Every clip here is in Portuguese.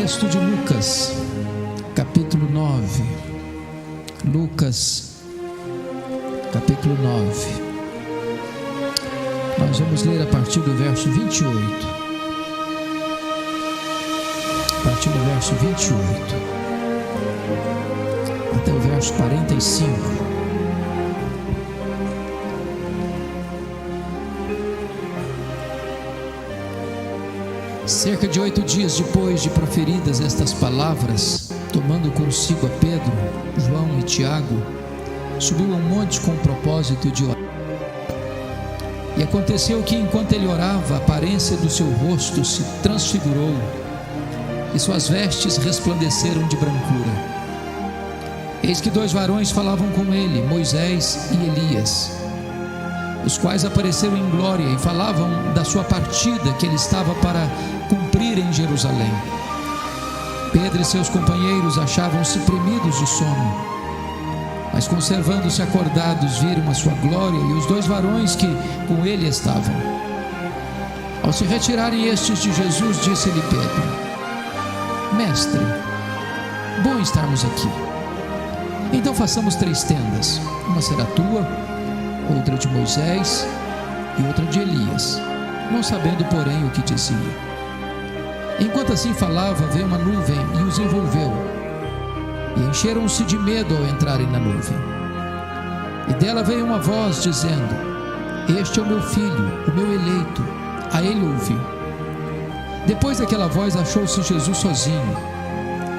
Texto de Lucas, capítulo 9. Lucas, capítulo 9. Nós vamos ler a partir do verso 28. A partir do verso 28 até o verso 45. Cerca de 8 dias depois de proferidas estas palavras, tomando consigo a Pedro, João e Tiago, subiu a um monte com o propósito de orar. E aconteceu que, enquanto ele orava, a aparência do seu rosto se transfigurou e suas vestes resplandeceram de brancura. Eis que 2 varões falavam com ele, Moisés e Elias, os quais apareceram em glória e falavam da sua partida que ele estava para cumprir em Jerusalém. Pedro e seus companheiros achavam-se premidos de sono, mas conservando-se acordados, viram a sua glória e os 2 varões que com ele estavam. Ao se retirarem estes de Jesus, disse-lhe Pedro: Mestre, bom estarmos aqui. Então façamos 3 tendas, uma será tua, outra de Moisés e outra de Elias, não sabendo porém o que dizia. Enquanto assim falava, veio uma nuvem e os envolveu, e encheram-se de medo ao entrarem na nuvem. E dela veio uma voz dizendo: Este é o meu filho, o meu eleito, a ele ouvi. Depois daquela voz achou-se Jesus sozinho.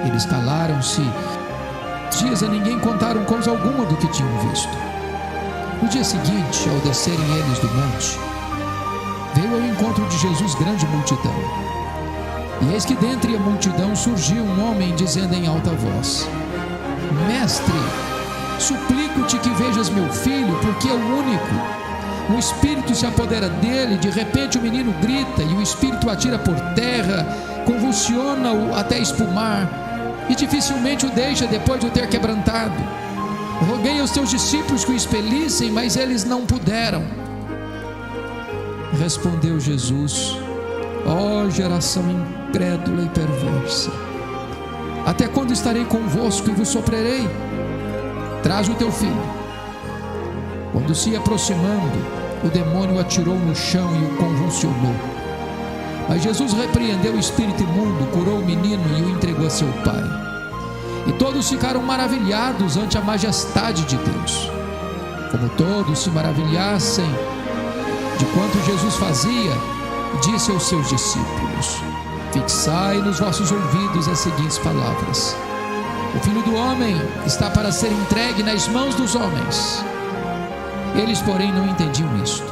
Eles calaram-se. Dias a ninguém contaram coisa alguma do que tinham visto. No dia seguinte, ao descerem eles do monte, veio ao encontro de Jesus grande multidão. E eis que dentre a multidão surgiu um homem dizendo em alta voz: Mestre, suplico-te que vejas meu filho, porque é o único. O espírito se apodera dele, de repente o menino grita, e o espírito atira por terra, convulsiona-o até espumar, e dificilmente o deixa depois de o ter quebrantado. Roguei aos teus discípulos que o expelissem, mas eles não puderam. Respondeu Jesus: Ó geração incrédula e perversa, até quando estarei convosco e vos sofrerei? Traz o teu filho. Quando se ia aproximando, o demônio o atirou no chão e o convulsionou. Mas Jesus repreendeu o espírito imundo, curou o menino e o entregou a seu pai. E todos ficaram maravilhados ante a majestade de Deus. Como todos se maravilhassem de quanto Jesus fazia, disse aos seus discípulos: Fixai nos vossos ouvidos as seguintes palavras: O Filho do Homem está para ser entregue nas mãos dos homens. Eles, porém, não entendiam isto,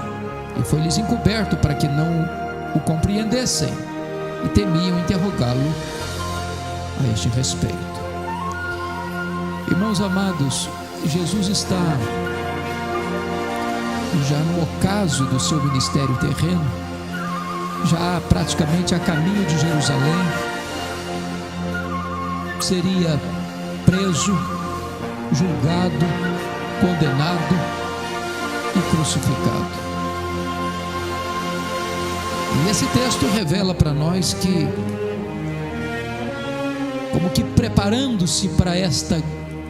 e foi-lhes encoberto para que não o compreendessem, e temiam interrogá-lo a este respeito. Irmãos amados, Jesus está já no ocaso do seu ministério terreno, já praticamente a caminho de Jerusalém. Seria preso, julgado, condenado e crucificado. E esse texto revela para nós que, como que preparando-se para esta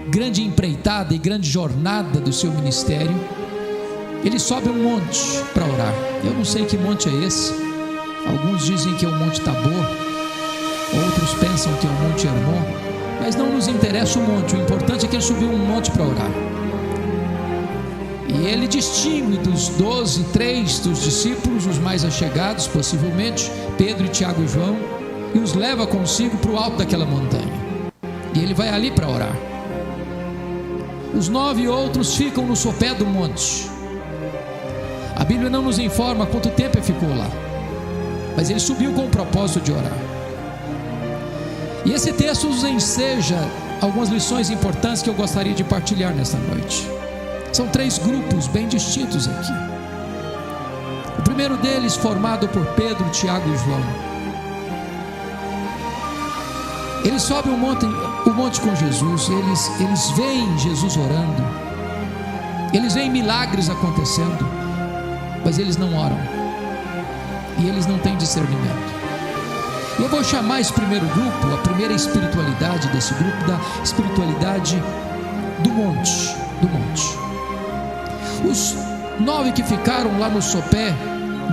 grande empreitada e grande jornada do seu ministério, ele sobe um monte para orar. Eu não sei que monte é esse. Alguns dizem que é o Monte Tabor, outros pensam que é o Monte Hermon, mas não nos interessa o monte. O importante é que ele subiu um monte para orar. E ele distingue dos 12, 3 dos discípulos, os mais achegados, possivelmente, Pedro, Tiago e João, e os leva consigo para o alto daquela montanha. E ele vai ali para orar. Os 9 outros ficam no sopé do monte. A Bíblia não nos informa quanto tempo ele ficou lá, mas ele subiu com o propósito de orar. E esse texto nos enseja algumas lições importantes que eu gostaria de partilhar nesta noite. São 3 grupos bem distintos aqui. O primeiro deles, formado por Pedro, Tiago e João. Eles sobem o monte com Jesus, eles veem Jesus orando, eles veem milagres acontecendo, mas eles não oram, e eles não têm discernimento. Eu vou chamar esse primeiro grupo, a primeira espiritualidade desse grupo, da espiritualidade do monte. Os 9 que ficaram lá no sopé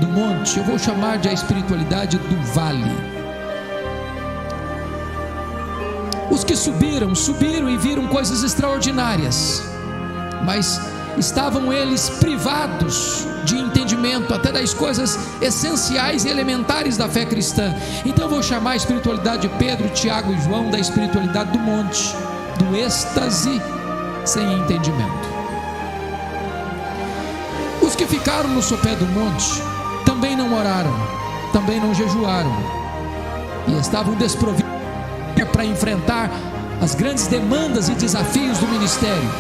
do monte, eu vou chamar de a espiritualidade do vale. Os que subiram e viram coisas extraordinárias, mas estavam eles privados de entendimento até das coisas essenciais e elementares da fé cristã. Então eu vou chamar a espiritualidade de Pedro, Tiago e João da espiritualidade do monte, do êxtase sem entendimento. Os que ficaram no sopé do monte também não oraram, também não jejuaram, e estavam desprovidos para enfrentar as grandes demandas e desafios do ministério.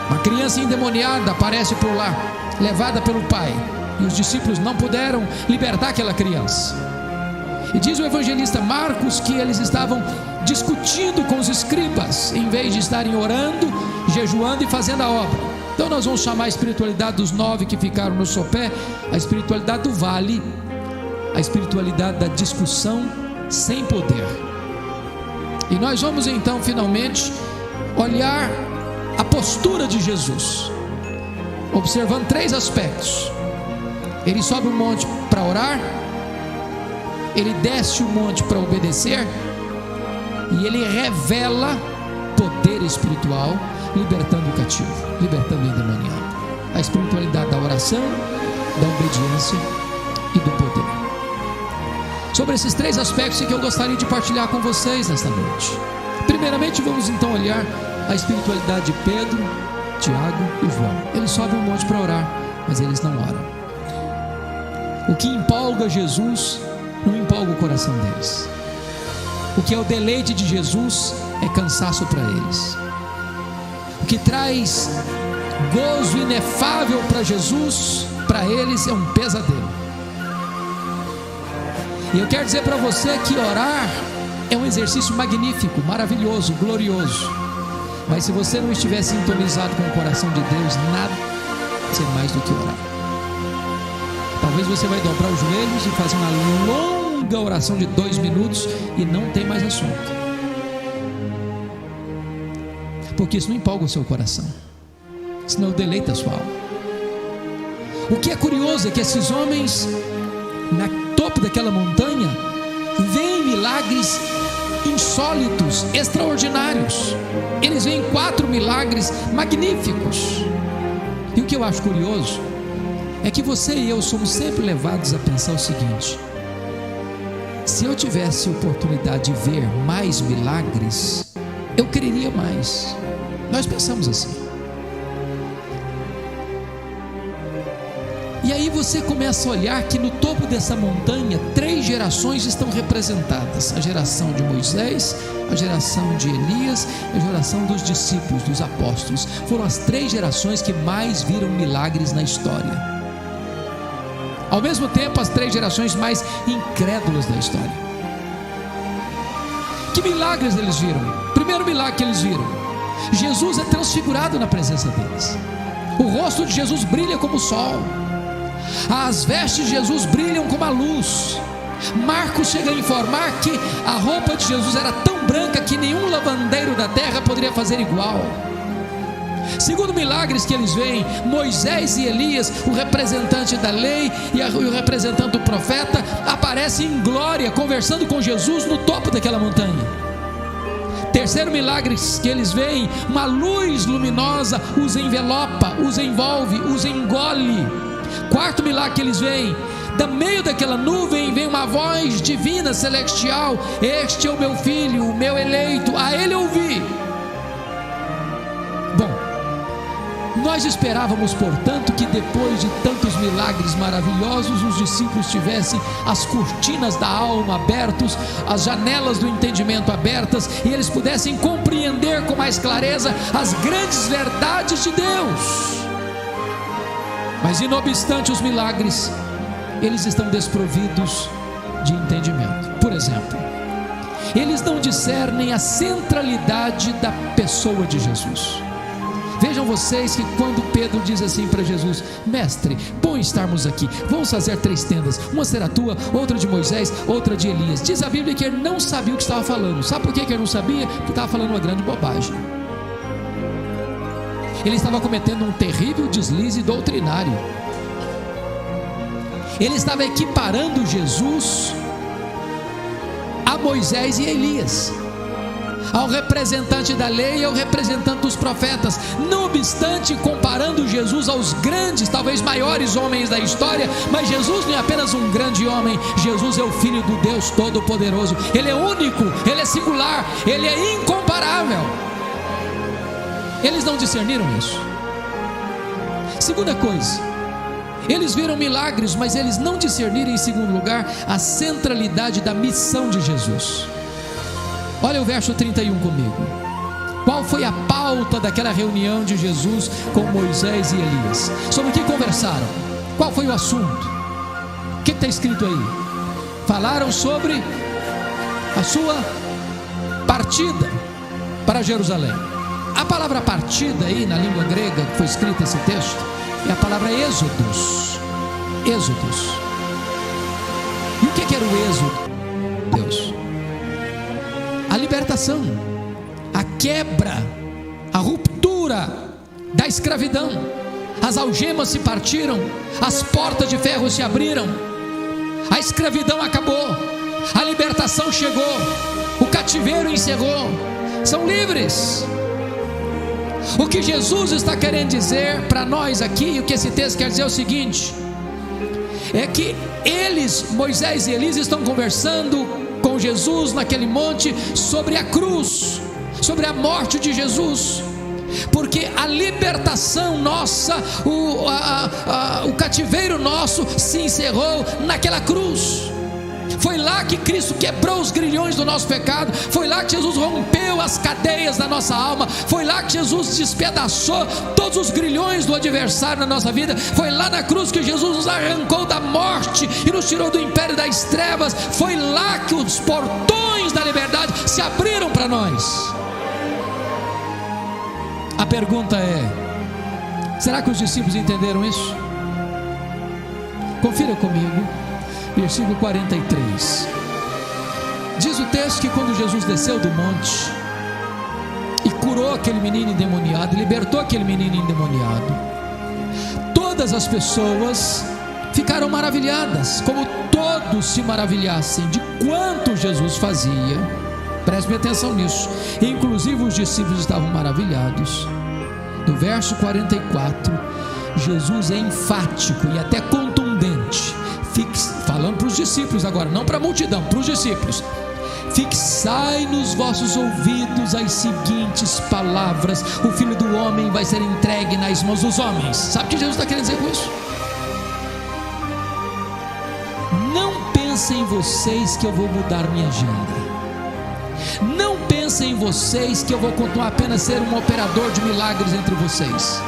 Uma criança endemoniada aparece por lá, levada pelo pai, e os discípulos não puderam libertar aquela criança. E diz o evangelista Marcos que eles estavam discutindo com os escribas, em vez de estarem orando, jejuando e fazendo a obra. Então nós vamos chamar a espiritualidade dos 9 que ficaram no sopé, a espiritualidade do vale, a espiritualidade da discussão sem poder. E nós vamos então finalmente olhar a postura de Jesus, observando 3 aspectos. Ele sobe o monte para orar, ele desce o monte para obedecer, e ele revela poder espiritual, libertando o cativo, libertando o endemoniado. A espiritualidade da oração, da obediência e do poder. Sobre esses 3 aspectos que eu gostaria de partilhar com vocês nesta noite. Primeiramente vamos então olhar a espiritualidade de Pedro, Tiago e João. Eles sobem o monte para orar, mas eles não oram. O que empolga Jesus não empolga o coração deles. O que é o deleite de Jesus é cansaço para eles. O que traz gozo inefável para Jesus, para eles é um pesadelo. E eu quero dizer para você que orar é um exercício magnífico, maravilhoso, glorioso. Mas se você não estiver sintonizado com o coração de Deus, nada vai ser mais do que orar. Talvez você vai dobrar os joelhos e fazer uma longa oração de 2 minutos e não tem mais assunto, porque isso não empolga o seu coração, isso não deleita a sua alma. O que é curioso é que esses homens, na topo daquela montanha, veem milagres insólitos, extraordinários. Eles veem 4 milagres magníficos. E o que eu acho curioso é que você e eu somos sempre levados a pensar o seguinte: se eu tivesse oportunidade de ver mais milagres, eu quereria mais. Nós pensamos assim. E aí você começa a olhar que no topo dessa montanha 3 gerações estão representadas: a geração de Moisés, a geração de Elias, a geração dos discípulos, dos apóstolos. Foram as 3 gerações que mais viram milagres na história. Ao mesmo tempo, as 3 gerações mais incrédulas da história. Que milagres eles viram? Primeiro milagre que eles viram: Jesus é transfigurado na presença deles. O rosto de Jesus brilha como o sol. As vestes de Jesus brilham como a luz. Marcos chega a informar que a roupa de Jesus era tão branca que nenhum lavandeiro da terra poderia fazer igual. Segundo milagres que eles veem: Moisés e Elias, o representante da lei e o representante do profeta, aparecem em glória conversando com Jesus no topo daquela montanha. Terceiro milagre que eles veem: uma luz luminosa os envelopa, os envolve, os engole. Quarto milagre que eles veem: da meio daquela nuvem vem uma voz divina, celestial: este é o meu filho, o meu eleito, a ele ouvi. Bom, nós esperávamos, portanto, que depois de tantos milagres maravilhosos, os discípulos tivessem as cortinas da alma abertas, as janelas do entendimento abertas, e eles pudessem compreender com mais clareza as grandes verdades de Deus. Mas, não obstante os milagres, eles estão desprovidos de entendimento. Por exemplo, eles não discernem a centralidade da pessoa de Jesus. Vejam vocês que quando Pedro diz assim para Jesus: mestre, bom estarmos aqui, vamos fazer 3 tendas, uma será tua, outra de Moisés, outra de Elias. Diz a Bíblia que ele não sabia o que estava falando. Sabe por que ele não sabia? Porque estava falando uma grande bobagem. Ele estava cometendo um terrível deslize doutrinário. Ele estava equiparando Jesus a Moisés e Elias, ao representante da lei e ao representante dos profetas. Não obstante, comparando Jesus aos grandes, talvez maiores homens da história, mas Jesus não é apenas um grande homem. Jesus é o Filho do Deus Todo-Poderoso. Ele é único, Ele é singular, Ele é incomparável. Eles não discerniram isso. Segunda coisa, eles viram milagres, mas eles não discerniram, em segundo lugar, a centralidade da missão de Jesus. Olha o verso 31 comigo. Qual foi a pauta daquela reunião de Jesus com Moisés e Elias? Sobre o que conversaram? Qual foi o assunto? O que está escrito aí? Falaram sobre a sua partida para Jerusalém. A palavra partida aí na língua grega que foi escrita esse texto é a palavra êxodos. Êxodos. E o que era o êxodo? Deus. A libertação, a quebra, a ruptura da escravidão. As algemas se partiram, as portas de ferro se abriram, a escravidão acabou, a libertação chegou, o cativeiro encerrou, são livres. O que Jesus está querendo dizer para nós aqui, o que esse texto quer dizer é o seguinte: é que eles, Moisés e Elias, estão conversando com Jesus naquele monte sobre a cruz, sobre a morte de Jesus, porque a libertação nossa, o cativeiro nosso se encerrou naquela cruz. Foi lá que Cristo quebrou os grilhões do nosso pecado, foi lá que Jesus rompeu as cadeias da nossa alma, foi lá que Jesus despedaçou todos os grilhões do adversário na nossa vida, foi lá na cruz que Jesus nos arrancou da morte e nos tirou do império das trevas, foi lá que os portões da liberdade se abriram para nós. A pergunta é: será que os discípulos entenderam isso? Confira comigo versículo 43. Diz o texto que quando Jesus desceu do monte e curou aquele menino endemoniado, libertou aquele menino endemoniado, todas as pessoas ficaram maravilhadas, como todos se maravilhassem de quanto Jesus fazia. Preste atenção nisso. Inclusive os discípulos estavam maravilhados. No verso 44, Jesus é enfático e até contundente, falando para os discípulos agora, não para a multidão, para os discípulos: fixai nos vossos ouvidos as seguintes palavras: o Filho do Homem vai ser entregue nas mãos dos homens. Sabe o que Jesus está querendo dizer com isso? Não pensem em vocês que eu vou mudar minha agenda. Não pensem em vocês que eu vou continuar apenas ser um operador de milagres entre vocês.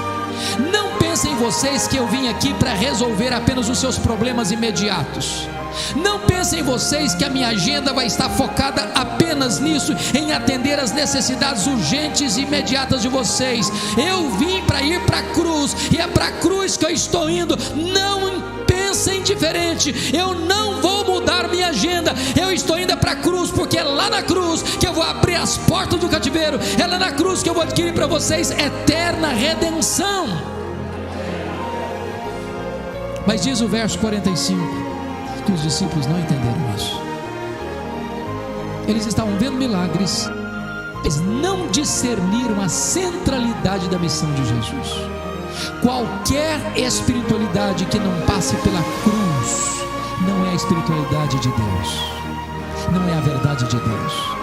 Não pensem em vocês que eu vim aqui para resolver apenas os seus problemas imediatos. Não pensem em vocês que a minha agenda vai estar focada apenas nisso, em atender as necessidades urgentes e imediatas de vocês. Eu vim para ir para a cruz, e é para a cruz que eu estou indo. Não pensem diferente. Eu não vou mudar minha agenda. Eu estou indo para a cruz, porque é lá na cruz que eu vou abrir as portas do cativeiro. É lá na cruz que eu vou adquirir para vocês eterna redenção. Mas diz o verso 45 que os discípulos não entenderam isso. Eles estavam vendo milagres, eles não discerniram a centralidade da missão de Jesus. Qualquer espiritualidade que não passe pela cruz não é a espiritualidade de Deus, não é a verdade de Deus.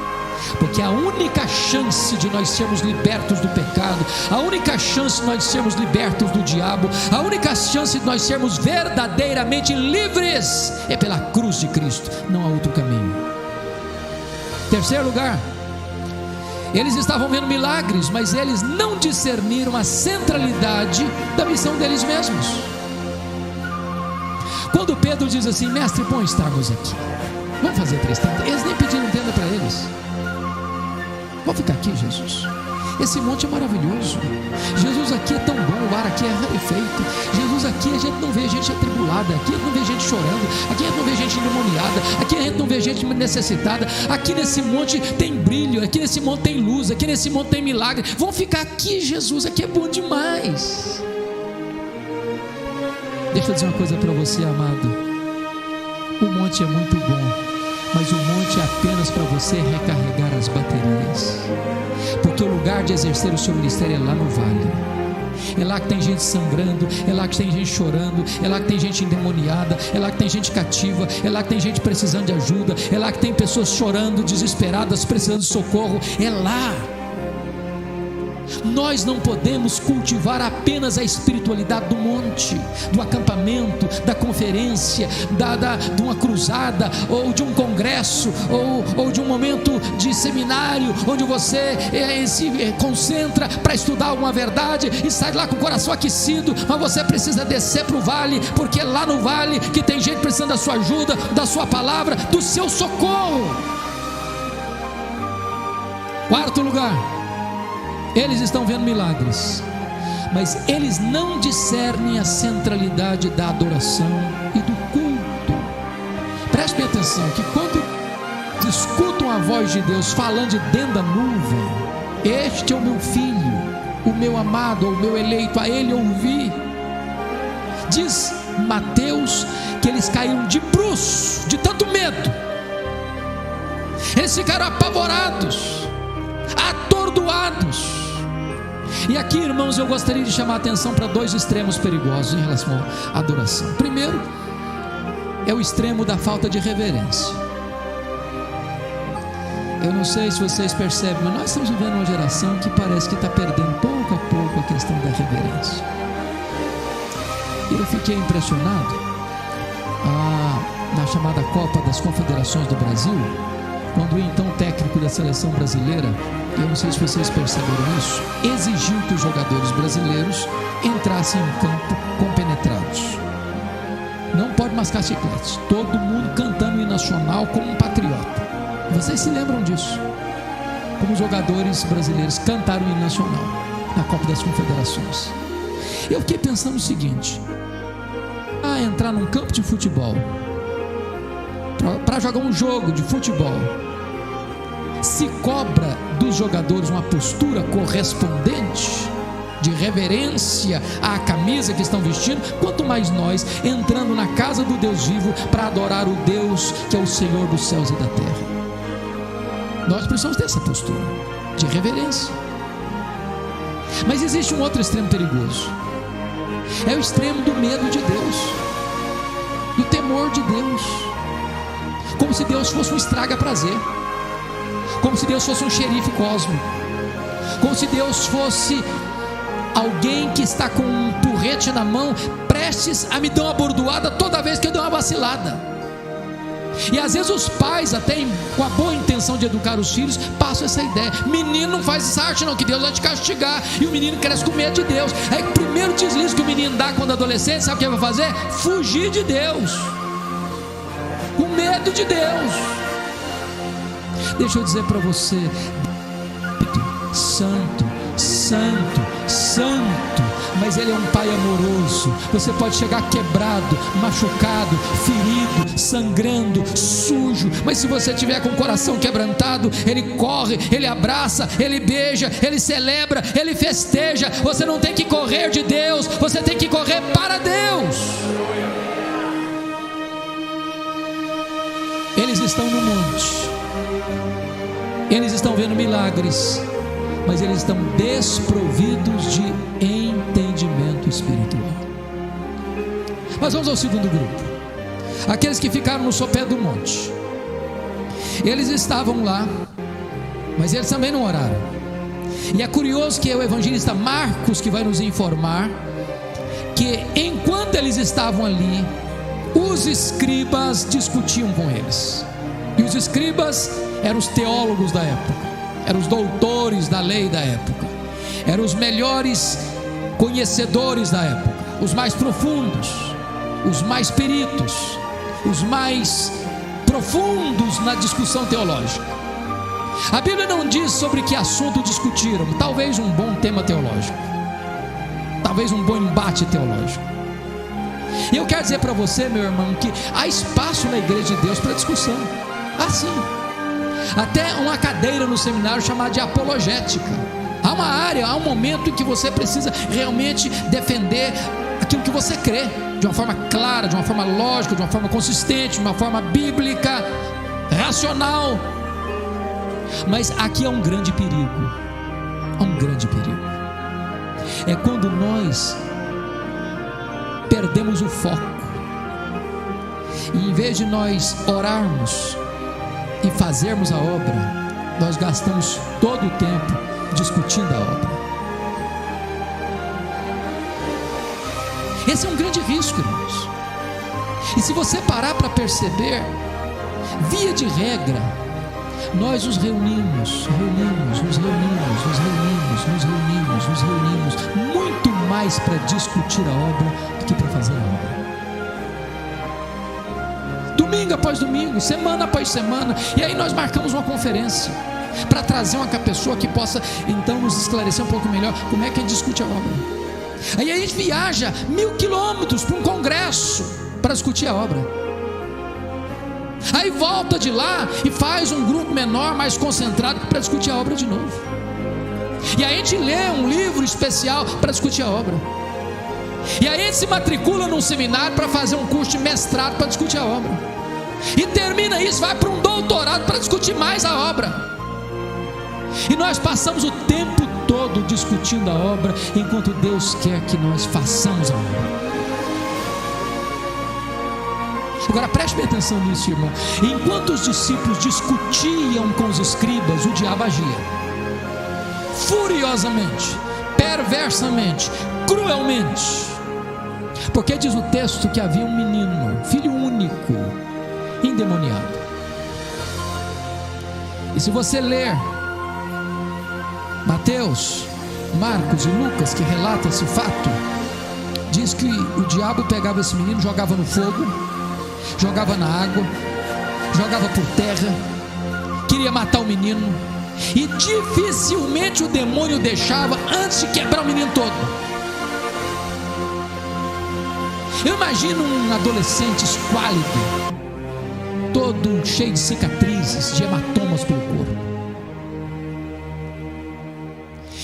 Porque a única chance de nós sermos libertos do pecado, a única chance de nós sermos libertos do diabo, a única chance de nós sermos verdadeiramente livres é pela cruz de Cristo, não há outro caminho. Terceiro lugar, eles estavam vendo milagres, mas eles não discerniram a centralidade da missão deles mesmos. Quando Pedro diz assim: mestre, bom estarmos aqui, vamos fazer 3 tendas, eles nem pediram tenda para eles. Vamos ficar aqui, Jesus. Esse monte é maravilhoso. Jesus aqui é tão bom, o ar aqui é rarefeito. Jesus aqui a gente não vê gente atribulada, aqui a gente não vê gente chorando, aqui a gente não vê gente endemoniada, aqui a gente não vê gente necessitada. Aqui nesse monte tem brilho, aqui nesse monte tem luz, aqui nesse monte tem milagre. Vão ficar aqui, Jesus, aqui é bom demais. Deixa eu dizer uma coisa para você, amado. O monte é muito bom, mas o monte é apenas para você recarregar as baterias, porque o lugar de exercer o seu ministério é lá no vale. É lá que tem gente sangrando, é lá que tem gente chorando, é lá que tem gente endemoniada, é lá que tem gente cativa, é lá que tem gente precisando de ajuda, é lá que tem pessoas chorando, desesperadas, precisando de socorro. É lá. Nós não podemos cultivar apenas a espiritualidade do monte, do acampamento, da conferência, de uma cruzada, ou de um congresso, ou de um momento de seminário, onde você se concentra para estudar uma verdade e sai lá com o coração aquecido. Mas você precisa descer para o vale, porque é lá no vale que tem gente precisando da sua ajuda, da sua palavra, do seu socorro. Quarto lugar, eles estão vendo milagres, mas eles não discernem a centralidade da adoração e do culto. Preste bem atenção, que quando escutam a voz de Deus falando de dentro da nuvem: este é o meu filho, o meu amado, o meu eleito, a ele ouvi. Diz Mateus que eles caíram de bruços, de tanto medo. Eles ficaram apavorados, atordoados. E aqui, irmãos, eu gostaria de chamar a atenção para dois extremos perigosos em relação à adoração. Primeiro, é o extremo da falta de reverência. Eu não sei se vocês percebem, mas nós estamos vivendo uma geração que parece que está perdendo pouco a pouco a questão da reverência. E eu fiquei impressionado na chamada Copa das Confederações do Brasil, quando o então técnico da seleção brasileira, eu não sei se vocês perceberam isso, exigiu que os jogadores brasileiros entrassem em campo compenetrados. Não pode mascar chicletes, todo mundo cantando o hino nacional como um patriota. Vocês se lembram disso? Como os jogadores brasileiros cantaram o hino nacional na Copa das Confederações. Eu fiquei pensando o seguinte: entrar num campo de futebol, para jogar um jogo de futebol, se cobra dos jogadores uma postura correspondente de reverência à camisa que estão vestindo, quanto mais nós entrando na casa do Deus vivo para adorar o Deus que é o Senhor dos céus e da terra. Nós precisamos ter essa postura de reverência. Mas existe um outro extremo perigoso, é o extremo do medo de Deus, do temor de Deus, como se Deus fosse um estraga-prazer, como se Deus fosse um xerife cósmico, como se Deus fosse alguém que está com um porrete na mão, prestes a me dar uma bordoada toda vez que eu dou uma vacilada. E às vezes os pais, até com a boa intenção de educar os filhos, passam essa ideia: menino, não faz essa arte não, que Deus vai te castigar. E o menino cresce com medo de Deus. Aí o primeiro deslize que o menino dá quando adolescente, sabe o que ele vai fazer? Fugir de Deus, com medo de Deus. Deixa eu dizer para você: santo, santo, santo, mas Ele é um Pai amoroso. Você pode chegar quebrado, machucado, ferido, sangrando, sujo, mas se você tiver com o coração quebrantado, Ele corre, Ele abraça, Ele beija, Ele celebra, Ele festeja. Você não tem que correr de Deus, você tem que correr para Deus. Eles estão no monte, eles estão vendo milagres, mas eles estão desprovidos de entendimento espiritual. Mas vamos ao segundo grupo, aqueles que ficaram no sopé do monte. Eles estavam lá, mas eles também não oraram. E é curioso que é o evangelista Marcos que vai nos informar que enquanto eles estavam ali, os escribas discutiam com eles. E os escribas eram os teólogos da época, eram os doutores da lei da época, eram os melhores conhecedores da época, os mais profundos, os mais peritos, os mais profundos na discussão teológica. A Bíblia não diz sobre que assunto discutiram. Talvez um bom tema teológico, talvez um bom embate teológico. E eu quero dizer para você, meu irmão, que há espaço na igreja de Deus para discussão. Assim, até uma cadeira no seminário chamada de apologética. Há uma área, há um momento em que você precisa realmente defender aquilo que você crê, de uma forma clara, de uma forma lógica, de uma forma consistente, de uma forma bíblica, racional. Mas aqui há um grande perigo. Há um grande perigo. É quando nós perdemos o foco, e em vez de nós orarmos e fazermos a obra, nós gastamos todo o tempo discutindo a obra. Esse é um grande risco, irmãos. E se você parar para perceber, via de regra, nós nos reunimos muito mais para discutir a obra do que para fazer a obra. Domingo após domingo, semana após semana, e aí nós marcamos uma conferência para trazer uma pessoa que possa então nos esclarecer um pouco melhor como é que a gente discute a obra. Aí a gente viaja 1000 quilômetros para um congresso para discutir a obra. Aí volta de lá e faz um grupo menor, mais concentrado, para discutir a obra de novo. E aí a gente lê um livro especial para discutir a obra. E aí a gente se matricula num seminário para fazer um curso de mestrado para discutir a obra. E termina isso, vai para um doutorado para discutir mais a obra. E nós passamos o tempo todo discutindo a obra, enquanto Deus quer que nós façamos a obra. Agora preste bem atenção nisso, irmão. Enquanto os discípulos discutiam com os escribas, o diabo agia furiosamente, perversamente, cruelmente. Porque diz o texto que havia um menino, filho único, endemoniado. E se você ler Mateus, Marcos e Lucas, que relata esse fato, diz que o diabo pegava esse menino, jogava no fogo, jogava na água, jogava por terra, queria matar o menino, e dificilmente o demônio deixava antes de quebrar o menino todo. Eu imagino um adolescente esquálido, todo cheio de cicatrizes, de hematomas pelo corpo.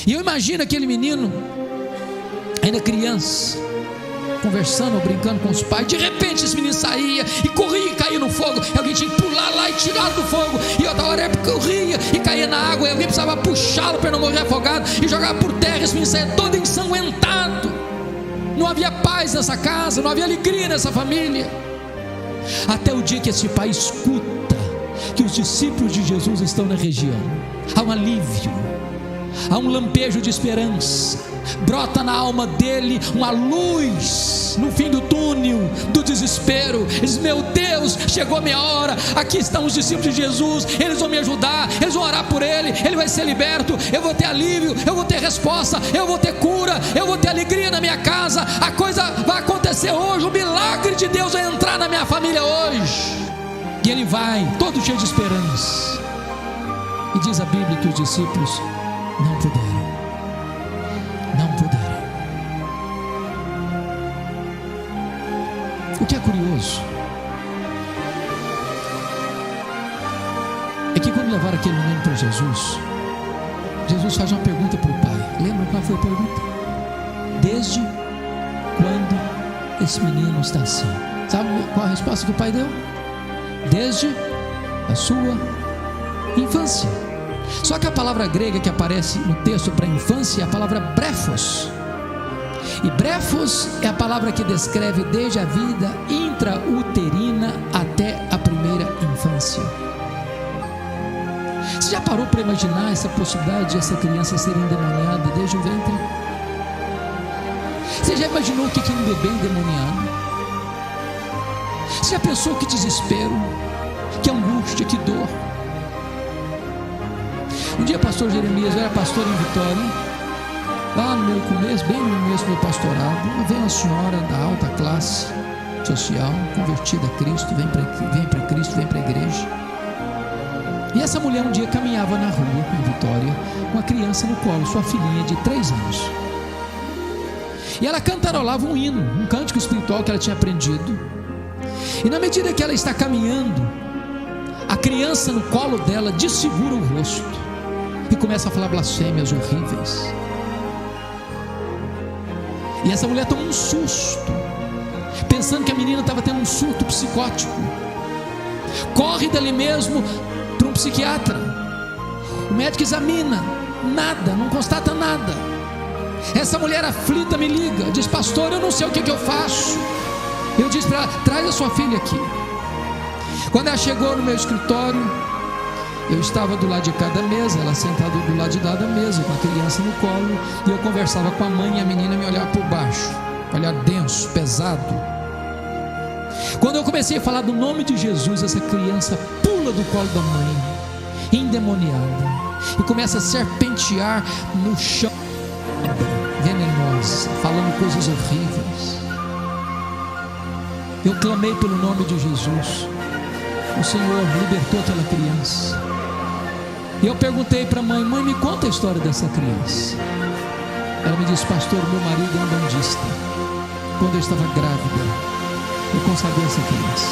E eu imagino aquele menino, ainda criança, conversando ou brincando com os pais. De repente esse menino saía e corria e caía no fogo, e alguém tinha que pular lá e tirá-lo do fogo, e outra hora ele corria e caía na água, e alguém precisava puxá-lo para não morrer afogado, e jogava por terra. Esse menino saía todo ensanguentado. Não havia paz nessa casa, não havia alegria nessa família, até o dia que esse pai escuta que os discípulos de Jesus estão na região. Há um alívio, há um lampejo de esperança, brota na alma dele uma luz no fim do túnel do desespero. Ele diz: meu Deus, chegou a minha hora, aqui estão os discípulos de Jesus, eles vão me ajudar, eles vão orar por ele, ele vai ser liberto, eu vou ter alívio, eu vou ter resposta, eu vou ter cura, eu vou ter alegria na minha casa, a coisa vai acontecer hoje, o milagre de Deus vai entrar na minha família hoje. E ele vai, todo cheio de esperança, e diz a Bíblia que os discípulos não puderam. O que é curioso é que quando levaram aquele menino para Jesus, Jesus faz uma pergunta para o pai. Lembra qual foi a pergunta? Desde quando esse menino está assim? Sabe qual a resposta que o pai deu? Desde a sua infância. Só que a palavra grega que aparece no texto para infância é a palavra brefos. E brefos é a palavra que descreve desde a vida intrauterina até a primeira infância. Você já parou para imaginar essa possibilidade de essa criança ser endemoniada desde o ventre? Você já imaginou o que é um bebê endemoniado? Você já pensou que desespero, que angústia, que dor? Um dia, pastor Jeremias, eu era pastor em Vitória, lá no meu começo, bem no começo do meu pastorado, veio uma senhora da alta classe social, convertida a Cristo, vem para Cristo, vem para a igreja. E essa mulher um dia caminhava na rua, em Vitória, com a criança no colo, sua filhinha de 3 anos. E ela cantarolava um hino, um cântico espiritual que ela tinha aprendido. E na medida que ela está caminhando, a criança no colo dela desfigura o rosto e começa a falar blasfêmias horríveis. E essa mulher toma um susto, pensando que a menina estava tendo um surto psicótico. Corre dali mesmo para um psiquiatra. O médico examina, nada, não constata nada. Essa mulher aflita me liga, diz: pastor, eu não sei o que eu faço. Eu disse para ela: traz a sua filha aqui. Quando ela chegou no meu escritório, eu estava do lado de cada mesa, ela sentada do lado de lá da mesa, com a criança no colo, e eu conversava com a mãe, e a menina me olhava por baixo, olhar denso, pesado. Quando eu comecei a falar do nome de Jesus, essa criança pula do colo da mãe, endemoniada, e começa a serpentear no chão, venenosa, falando coisas horríveis. Eu clamei pelo nome de Jesus. O Senhor libertou aquela criança. E eu perguntei para a mãe: mãe, me conta a história dessa criança. Ela me disse: pastor, meu marido é um bandista. Quando eu estava grávida, eu consagrei essa criança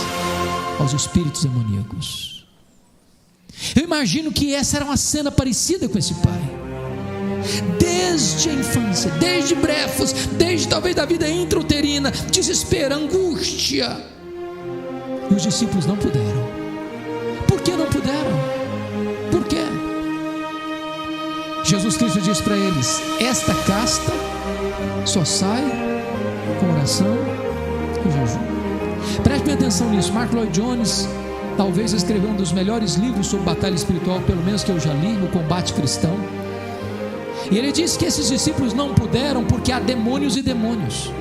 aos espíritos demoníacos. Eu imagino que essa era uma cena parecida com esse pai. Desde a infância, desde brefos, desde talvez da vida intrauterina, desespero, angústia. E os discípulos não puderam. Por que não puderam? Por quê? Jesus Cristo disse para eles: esta casta só sai com oração e jejum. Prestem atenção nisso. Mark Lloyd Jones talvez escreveu um dos melhores livros sobre batalha espiritual, pelo menos que eu já li, no Combate Cristão. E ele diz que esses discípulos não puderam porque há demônios e demônios.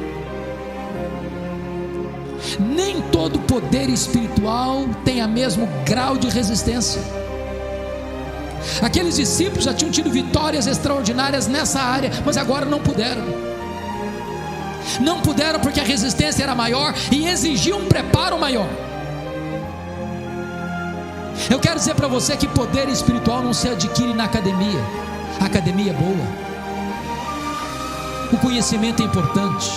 Nem todo poder espiritual tem o mesmo grau de resistência. Aqueles discípulos já tinham tido vitórias extraordinárias nessa área, mas agora não puderam. Não puderam porque a resistência era maior e exigia um preparo maior. Eu quero dizer para você que poder espiritual não se adquire na academia. A academia é boa, o conhecimento é importante,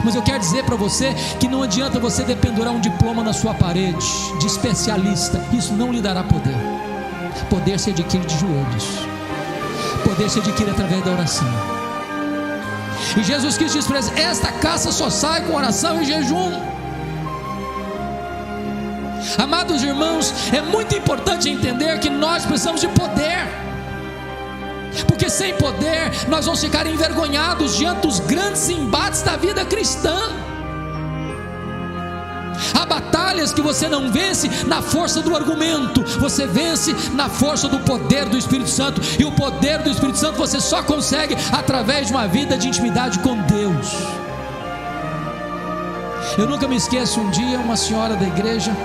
mas eu quero dizer para você que não adianta você dependurar um diploma na sua parede de especialista. Isso não lhe dará poder. Poder se adquire de joelhos, poder se adquire através da oração. E Jesus Cristo diz para eles: esta caça só sai com oração e jejum. Amados irmãos, é muito importante entender que nós precisamos de poder, porque sem poder nós vamos ficar envergonhados diante dos grandes embates da vida cristã. Há batalhas que você não vence na força do argumento, você vence na força do poder do Espírito Santo. E o poder do Espírito Santo você só consegue através de uma vida de intimidade com Deus. Eu nunca me esqueço, um dia uma senhora da igreja,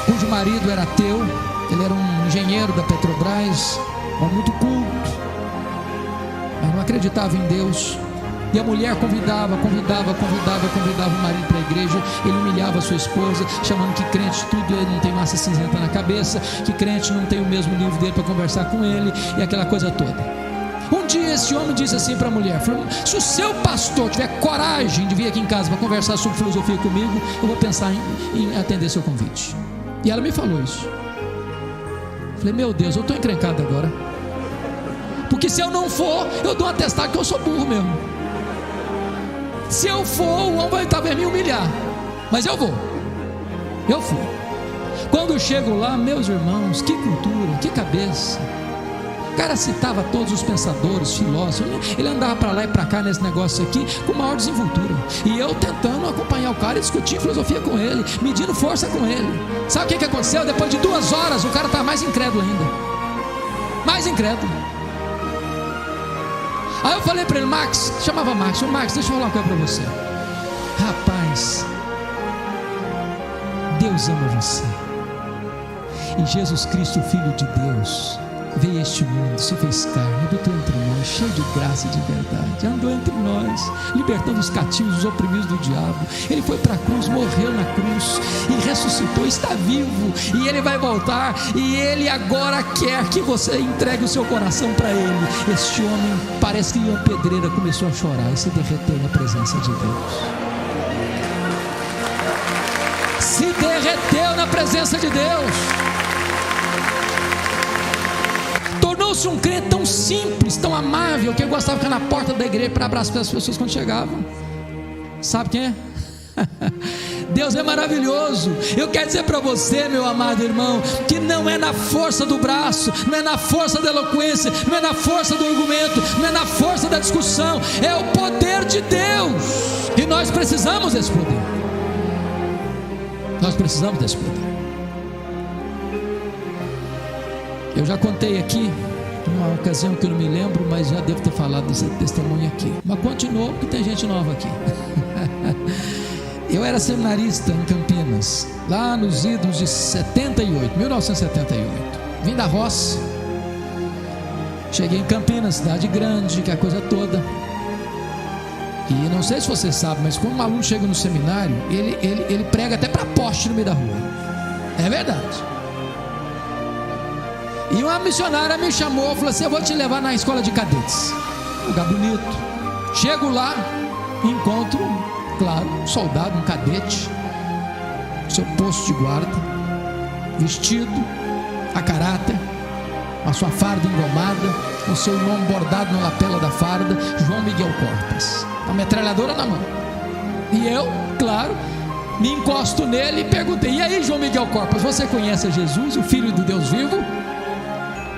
cujo marido era ateu, ele era um engenheiro da Petrobras, muito culto, mas não acreditava em Deus. E a mulher convidava o marido para a igreja. Ele humilhava a sua esposa, chamando que crente tudo, ele não tem massa cinzenta na cabeça, que crente não tem o mesmo livro dele para conversar com ele, e aquela coisa toda. Um dia esse homem disse assim para a mulher: falou, se o seu pastor tiver coragem de vir aqui em casa para conversar sobre filosofia comigo, eu vou pensar em atender seu convite. E ela me falou isso. Falei: meu Deus, eu estou encrencado agora, porque se eu não for, eu dou um atestado que eu sou burro mesmo. Se eu for, o homem vai talvez me humilhar, mas eu vou. Eu fui. Quando eu chego lá, meus irmãos, que cultura, que cabeça. O cara citava todos os pensadores, filósofos. Ele andava para lá e para cá nesse negócio aqui com maior desenvoltura, e eu tentando acompanhar o cara e discutir filosofia com ele, medindo força com ele. Sabe o que aconteceu? Depois de 2 horas o cara estava mais incrédulo ainda. Mais incrédulo. Aí eu falei para ele: Max, chamava Max: ô Max, deixa eu falar uma coisa para você. Rapaz, Deus ama você, e Jesus Cristo, o Filho de Deus, veio a este mundo, se fez carne, habitou entre nós, cheio de graça e de verdade, andou entre nós, libertando os cativos, os oprimidos do diabo. Ele foi para a cruz, morreu na cruz e ressuscitou, está vivo, e ele vai voltar, e ele agora quer que você entregue o seu coração para ele. Este homem, parece que em uma pedreira, começou a chorar e se derreteu na presença de Deus. Se derreteu na presença de Deus. Tornou-se um crente tão simples, tão amável, que eu gostava de ficar na porta da igreja para abraçar as pessoas quando chegavam. Sabe quem é? Deus é maravilhoso. Eu quero dizer para você, meu amado irmão, que não é na força do braço, não é na força da eloquência, não é na força do argumento, não é na força da discussão, é o poder de Deus. E nós precisamos desse poder. Nós precisamos desse poder. Eu já contei aqui, numa ocasião que eu não me lembro, mas já devo ter falado desse testemunho aqui. Mas continuou, porque tem gente nova aqui. Eu era seminarista em Campinas, lá nos idos de 1978. Vim da roça, cheguei em Campinas, cidade grande, que é a coisa toda. E não sei se você sabe, mas quando um aluno chega no seminário, ele prega até para poste no meio da rua. É verdade. E uma missionária me chamou, falou assim: eu vou te levar na escola de cadetes, lugar bonito. Chego lá, encontro, claro, um soldado, um cadete, seu posto de guarda, vestido a caráter, a sua farda engomada, o seu nome bordado na lapela da farda, João Miguel Corpas, a metralhadora na mão. E eu, claro, me encosto nele e perguntei: e aí, João Miguel Corpas, você conhece a Jesus, o Filho do Deus vivo?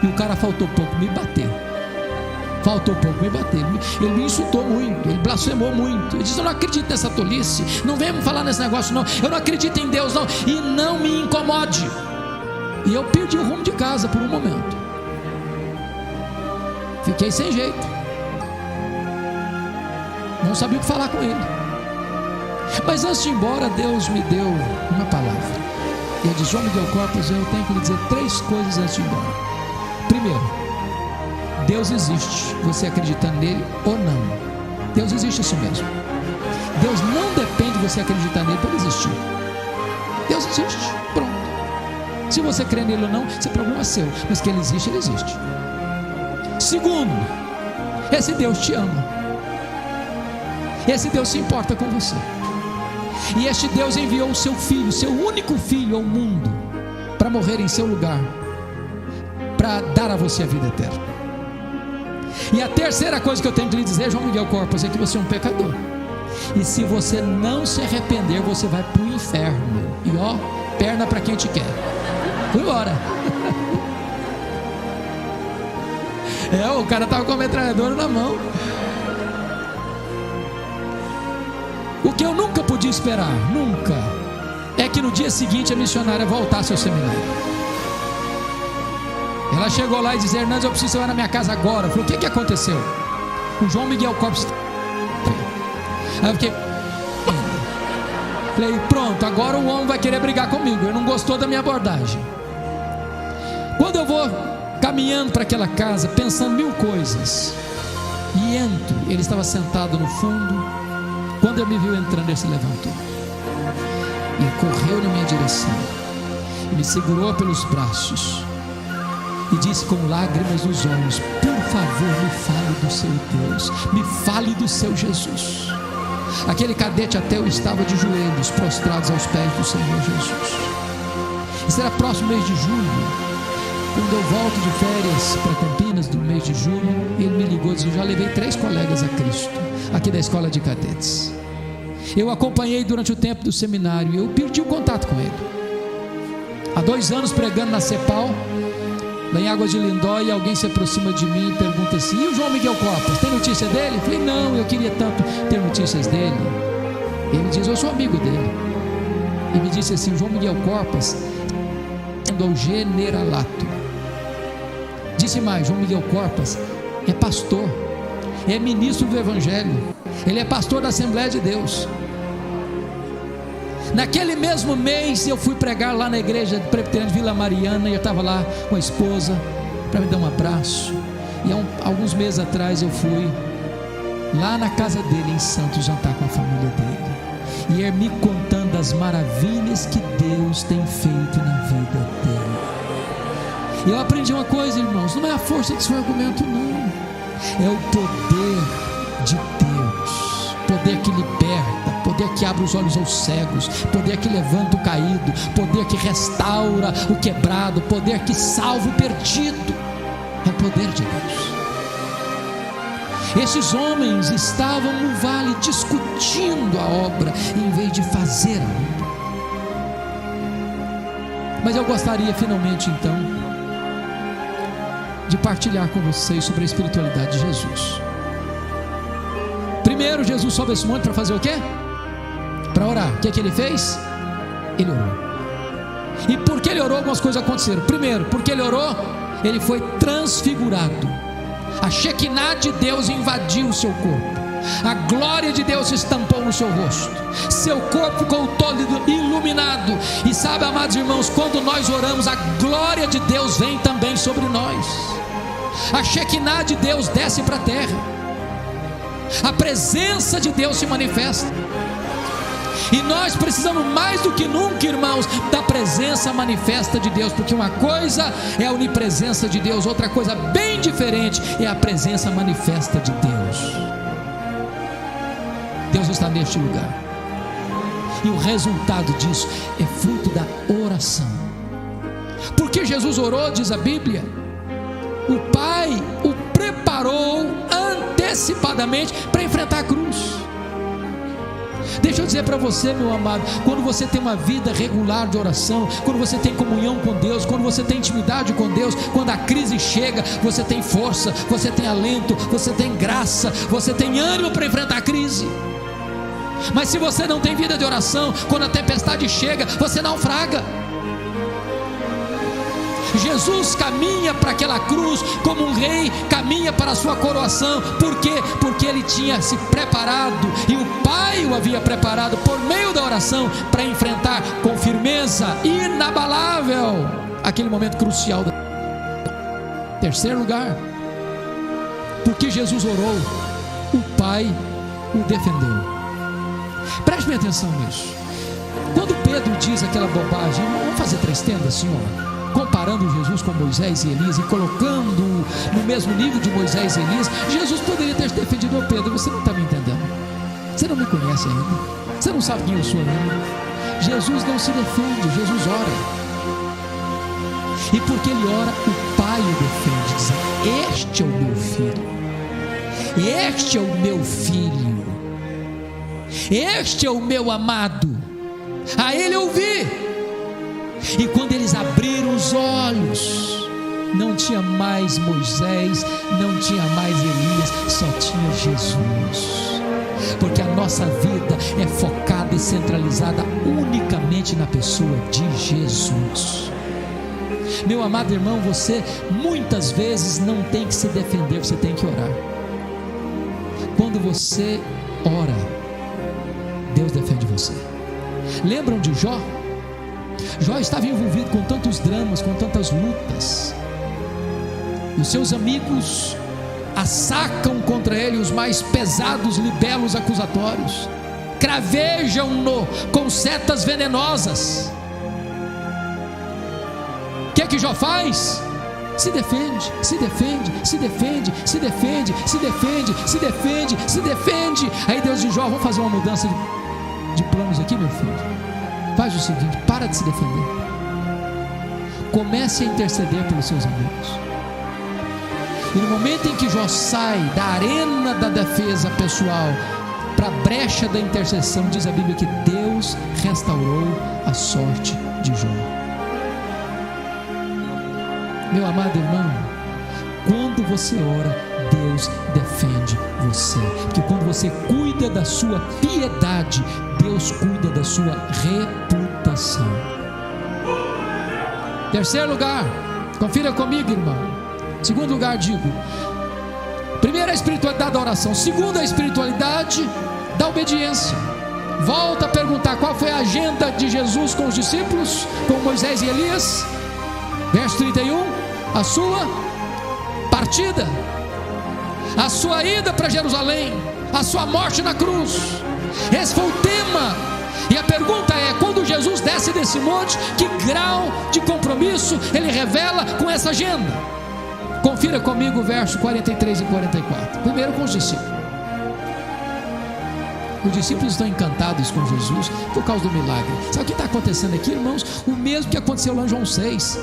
E o cara faltou pouco me bater. Ele me insultou muito, ele blasfemou muito. Ele disse: eu não acredito nessa tolice, não venha me falar nesse negócio não, eu não acredito em Deus não, e não me incomode. E eu perdi o rumo de casa por um momento, fiquei sem jeito, não sabia o que falar com ele. Mas antes de ir embora, Deus me deu uma palavra. Ele disse: João Miguel Corpas, eu tenho que lhe dizer 3 coisas antes de ir embora. Primeiro, Deus existe, você acreditando nele ou não. Deus existe, isso mesmo. Deus não depende de você acreditar nele para ele existir. Deus existe, pronto. Se você crê nele ou não, esse é problema seu, mas que ele existe, ele existe. Segundo, esse Deus te ama, esse Deus se importa com você, e este Deus enviou o seu filho, seu único filho ao mundo, para morrer em seu lugar, para dar a você a vida eterna. E a terceira coisa que eu tenho que lhe dizer, João Miguel Corpas, é que você é um pecador, e se você não se arrepender, você vai para o inferno. E ó, perna para quem te quer. Fui embora. O cara estava com a metralhadora na mão. O que eu nunca podia esperar, nunca, é que no dia seguinte a missionária voltasse ao seminário. Ela chegou lá e disse: Hernandes, eu preciso ir na minha casa agora. Eu falei: o que aconteceu? O João Miguel Corpas. Aí eu fiquei, falei: pronto, agora o homem vai querer brigar comigo, ele não gostou da minha abordagem. Quando eu vou caminhando para aquela casa, pensando 1000 coisas, e entro, ele estava sentado no fundo. Quando ele me viu entrando, ele se levantou e correu na minha direção e me segurou pelos braços e disse com lágrimas nos olhos: por favor, me fale do seu Deus, me fale do seu Jesus. Aquele cadete ateu estava de joelhos, prostrados aos pés do Senhor Jesus. Isso era próximo mês de julho. Quando eu volto de férias para Campinas, do mês de julho, ele me ligou e disse: eu já levei 3 colegas a Cristo, aqui da escola de cadetes. Eu acompanhei durante o tempo do seminário, eu perdi o contato com ele. Há 2 anos pregando na Cepal, lá em Águas de Lindóia, alguém se aproxima de mim e pergunta assim: e o João Miguel Corpas, tem notícia dele? Eu falei: não, eu queria tanto ter notícias dele. Ele diz: eu sou amigo dele. E me disse assim: João Miguel Corpas ao generalato. Disse mais: João Miguel Corpas é pastor, é ministro do Evangelho, ele é pastor da Assembleia de Deus. Naquele mesmo mês eu fui pregar lá na igreja presbiteriana de Vila Mariana, e eu estava lá com a esposa, para me dar um abraço. E alguns meses atrás eu fui lá na casa dele em Santos jantar com a família dele, e ele me contando as maravilhas que Deus tem feito na vida dele. E eu aprendi uma coisa, irmãos: não é a força do seu argumento, não, é o poder de Deus, poder que liberta, poder que abre os olhos aos cegos, poder que levanta o caído, poder que restaura o quebrado, poder que salva o perdido. É o poder de Deus. Esses homens estavam no vale discutindo a obra, em vez de fazer a obra. Mas eu gostaria finalmente então de partilhar com vocês sobre a espiritualidade de Jesus. Primeiro, Jesus sobe esse monte para fazer o quê? Para orar. O que ele fez? Ele orou. E por que ele orou? Algumas coisas aconteceram. Primeiro, porque ele orou, ele foi transfigurado. A Shekinah de Deus invadiu o seu corpo, a glória de Deus se estampou no seu rosto, seu corpo ficou todo iluminado. E sabe, amados irmãos, quando nós oramos, a glória de Deus vem também sobre nós. A Shekinah de Deus desce para a terra, a presença de Deus se manifesta. E nós precisamos mais do que nunca, irmãos, da presença manifesta de Deus, porque uma coisa é a onipresença de Deus, outra coisa bem diferente é a presença manifesta de Deus. Deus está neste lugar, e o resultado disso é fruto da oração. Porque Jesus orou, diz a Bíblia, o Pai o preparou antecipadamente para enfrentar a cruz. Deixa eu dizer para você, meu amado, quando você tem uma vida regular de oração, quando você tem comunhão com Deus, quando você tem intimidade com Deus, quando a crise chega, você tem força, você tem alento, você tem graça, você tem ânimo para enfrentar a crise. Mas se você não tem vida de oração, quando a tempestade chega, você naufraga. Jesus caminha para aquela cruz como um rei caminha para a sua coroação. Por quê? Porque ele tinha se preparado, e o Pai o havia preparado por meio da oração para enfrentar com firmeza inabalável aquele momento crucial. Terceiro lugar, porque Jesus orou, o Pai o defendeu. Preste bem atenção nisso. Quando Pedro diz aquela bobagem: vamos fazer 3 tendas, Senhor, comparando Jesus com Moisés e Elias e colocando no mesmo nível de Moisés e Elias, Jesus poderia ter defendido: ô Pedro, você não está me entendendo, você não me conhece ainda, você não sabe quem eu sou ainda. Jesus não se defende, Jesus ora, e porque ele ora, o Pai o defende, dizendo: este é o meu filho, este é o meu filho, este é o meu amado, a ele eu ouvi. E quando eles abriram os olhos, não tinha mais Moisés, não tinha mais Elias, só tinha Jesus. Porque a nossa vida é focada e centralizada unicamente na pessoa de Jesus. Meu amado irmão, você muitas vezes não tem que se defender, você tem que orar. Quando você ora, Deus defende você. Lembram de Jó? Jó estava envolvido com tantos dramas, com tantas lutas, e os seus amigos assacam contra ele os mais pesados libelos acusatórios, cravejam-no com setas venenosas. O que é que Jó faz? Se defende, se defende, se defende, se defende, se defende, se defende, se defende. Aí Deus diz: Jó, vamos fazer uma mudança de planos aqui, meu filho. Faz o seguinte, para de se defender, comece a interceder pelos seus amigos. E no momento em que Jó sai da arena da defesa pessoal para a brecha da intercessão, diz a Bíblia que Deus restaurou a sorte de Jó. Meu amado irmão, quando você ora, Deus defende você, porque quando você cuida da sua piedade, Deus cuida da sua reputação. Terceiro lugar, confira comigo, irmão. Segundo lugar, digo: primeiro, a espiritualidade da oração. Segundo, a espiritualidade da obediência. Volta a perguntar: qual foi a agenda de Jesus com os discípulos, com Moisés e Elias? Verso 31, a sua prometida, a sua ida para Jerusalém, a sua morte na cruz. Esse foi o tema. E a pergunta é: quando Jesus desce desse monte, que grau de compromisso ele revela com essa agenda? Confira comigo o verso 43 e 44. Primeiro com os discípulos. Os discípulos estão encantados com Jesus por causa do milagre. Sabe o que está acontecendo aqui, irmãos? O mesmo que aconteceu lá em João 6.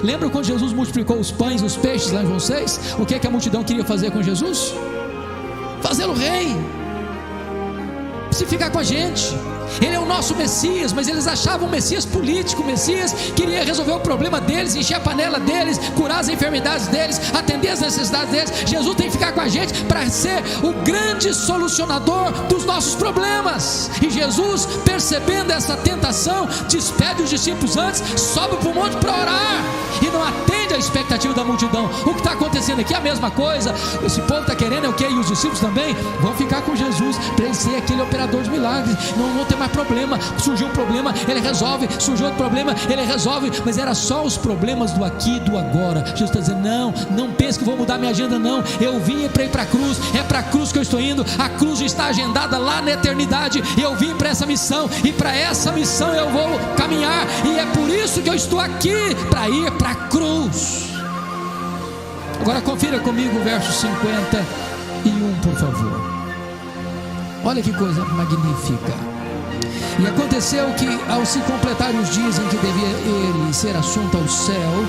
Lembra quando Jesus multiplicou os pães e os peixes lá em João 6? O que é que a multidão queria fazer com Jesus? Fazê-lo rei, se ficar com a gente. Ele é o nosso Messias, mas eles achavam o Messias político. O Messias queria resolver o problema deles, encher a panela deles, curar as enfermidades deles, atender as necessidades deles. Jesus tem que ficar com a gente para ser o grande solucionador dos nossos problemas. E Jesus, percebendo essa tentação, despede os discípulos antes, sobe para o monte para orar e não atende a expectativa da multidão. O que está acontecendo aqui é a mesma coisa. Esse povo está querendo o quê? E os discípulos também vão ficar com Jesus para ele ser aquele operador de milagres. Não vão ter mais problema. Surgiu um problema, ele resolve. Surgiu outro problema, ele resolve. Mas era só os problemas do aqui e do agora. Jesus está dizendo: não pense que vou mudar minha agenda, não. Eu vim para ir para a cruz. É para a cruz que eu estou indo. A cruz já está agendada lá na eternidade. Eu vim para essa missão, e para essa missão eu vou caminhar. E é por isso que eu estou aqui, para ir para a cruz. Agora confira comigo o verso 51, por favor. Olha que coisa magnífica. E aconteceu que, ao se completar os dias em que devia ele ser assunto ao céu,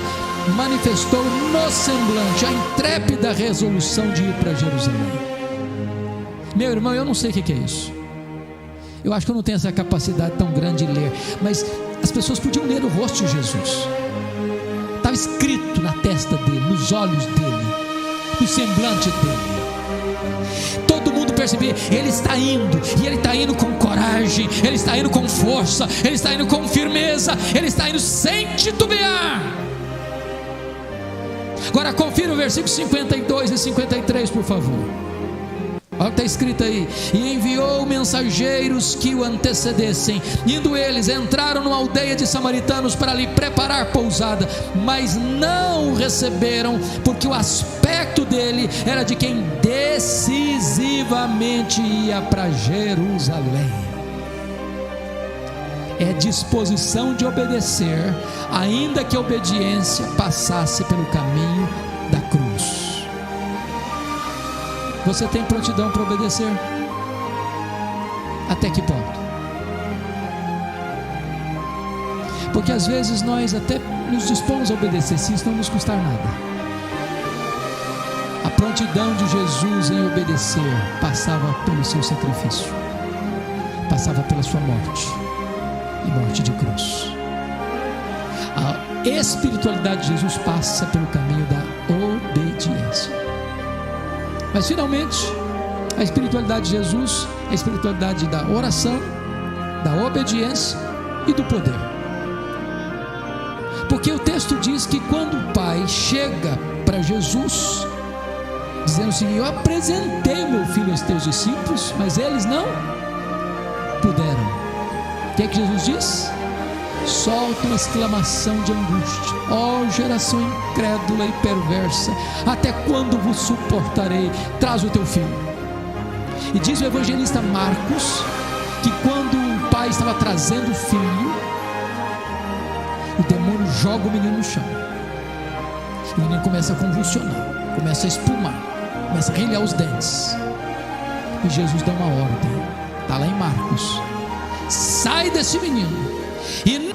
manifestou no semblante a intrépida resolução de ir para Jerusalém. Meu irmão, eu não sei o que é isso. Eu acho que eu não tenho essa capacidade tão grande de ler, mas as pessoas podiam ler o rosto de Jesus. Estava escrito na testa dele, nos olhos dele, no semblante dele. Todo mundo percebia: ele está indo, e ele está indo com coragem, ele está indo com força, ele está indo com firmeza, ele está indo sem titubear. Agora confira o versículo 52 e 53, por favor. Olha o que está escrito aí: e enviou mensageiros que o antecedessem. Indo eles, entraram numa aldeia de samaritanos para lhe preparar pousada, mas não o receberam, porque o aspecto dele era de quem decisivamente ia para Jerusalém. É disposição de obedecer, ainda que a obediência passasse pelo caminho da cruz. Você tem prontidão para obedecer? Até que ponto? Porque às vezes nós até nos dispomos a obedecer, se isso não nos custar nada. A prontidão de Jesus em obedecer passava pelo seu sacrifício, passava pela sua morte, e morte de cruz. A espiritualidade de Jesus passa pelo caminho da obediência. Mas finalmente, a espiritualidade de Jesus é a espiritualidade da oração, da obediência e do poder. Porque o texto diz que quando o Pai chega para Jesus, dizendo assim: eu apresentei o meu filho aos teus discípulos, mas eles não puderam. O que é que Jesus diz? Solta uma exclamação de angústia: ó geração incrédula e perversa, até quando vos suportarei? Traz o teu filho. E diz o evangelista Marcos que quando o pai estava trazendo o filho, o demônio joga o menino no chão. O menino começa a convulsionar, começa a espumar, começa a rilhar os dentes. E Jesus dá uma ordem, está lá em Marcos: sai desse menino e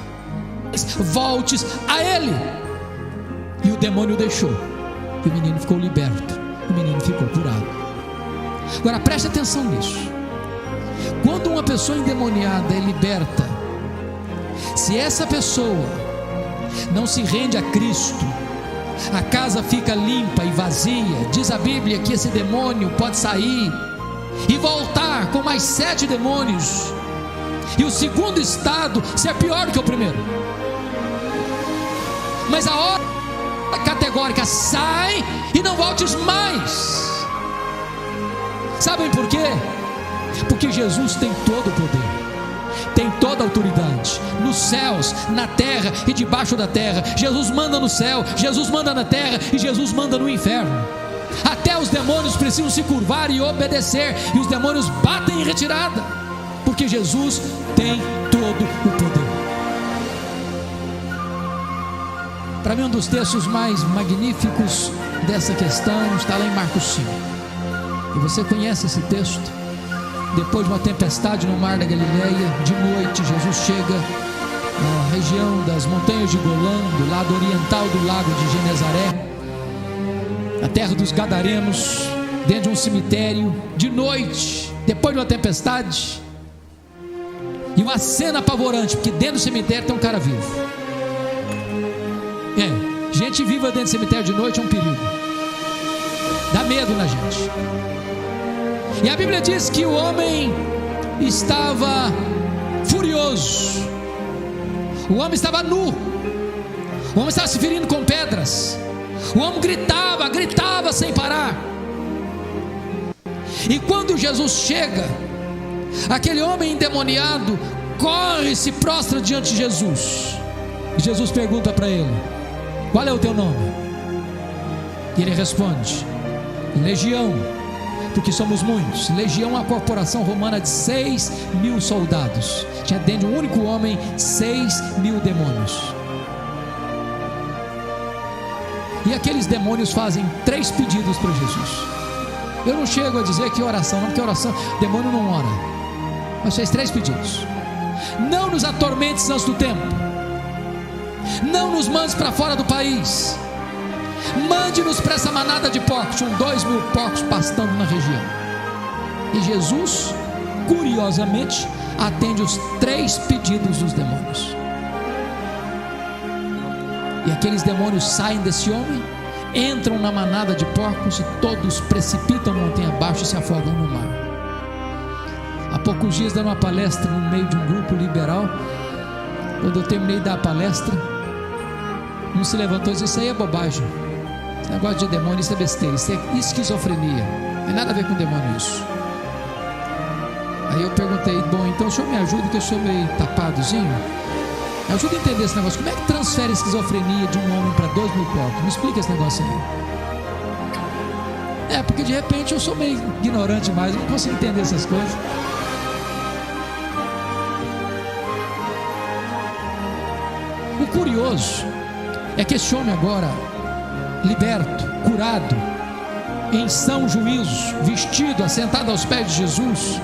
voltes a ele. E o demônio deixou, e o menino ficou liberto, o menino ficou curado. Agora preste atenção nisso. Quando uma pessoa endemoniada é liberta, se essa pessoa não se rende a Cristo, a casa fica limpa e vazia. Diz a Bíblia que esse demônio pode sair e voltar com mais 7 demônios, e o segundo estado ser pior do que o primeiro. Mas a ordem categórica: sai e não voltes mais. Sabem por quê? Porque Jesus tem todo o poder, tem toda a autoridade, nos céus, na terra e debaixo da terra. Jesus manda no céu, Jesus manda na terra e Jesus manda no inferno. Até os demônios precisam se curvar e obedecer, e os demônios batem em retirada, porque Jesus tem todo o poder. Para mim, um dos textos mais magníficos dessa questão está lá em Marcos 5. E você conhece esse texto? Depois de uma tempestade no mar da Galileia, de noite, Jesus chega na região das montanhas de Golã, do lado oriental do lago de Genezaré, na terra dos Gadarenos, dentro de um cemitério, de noite, depois de uma tempestade, e uma cena apavorante, porque dentro do cemitério tem um cara vivo. Gente viva dentro do cemitério de noite é um perigo, dá medo na gente. E a Bíblia diz que o homem estava furioso, o homem estava nu, o homem estava se ferindo com pedras, o homem gritava sem parar. E quando Jesus chega, aquele homem endemoniado corre e se prostra diante de Jesus. E Jesus pergunta para ele: qual é o teu nome? E ele responde: Legião, porque somos muitos. Legião é uma corporação romana de 6.000 soldados. Tinha dentro de um único homem 6.000 demônios. E aqueles demônios fazem 3 pedidos para Jesus. Eu não chego a dizer que oração, não, porque oração, demônio não ora. Mas fez 3 pedidos: não nos atormentes antes do tempo, não nos mandes para fora do país, mande-nos para essa manada de porcos. Tinham 2.000 porcos pastando na região. E Jesus, curiosamente, atende os 3 pedidos dos demônios. E aqueles demônios saem desse homem, entram na manada de porcos e todos precipitam montanha abaixo e se afogam no mar. Há poucos dias, dando uma palestra no meio de um grupo liberal, quando eu terminei de dar a palestra, um se levantou e disse: isso aí é bobagem, esse negócio de demônio, isso é besteira, isso é esquizofrenia, não tem nada a ver com demônio isso. Aí eu perguntei: bom, então o senhor me ajuda, que eu sou meio tapadozinho, me ajuda a entender esse negócio, como é que transfere a esquizofrenia de um homem para 2.000 porcos? Me explica esse negócio aí. Porque de repente eu sou meio ignorante demais, eu não consigo entender essas coisas. O curioso é que esse homem agora, liberto, curado, em são juízo, vestido, assentado aos pés de Jesus,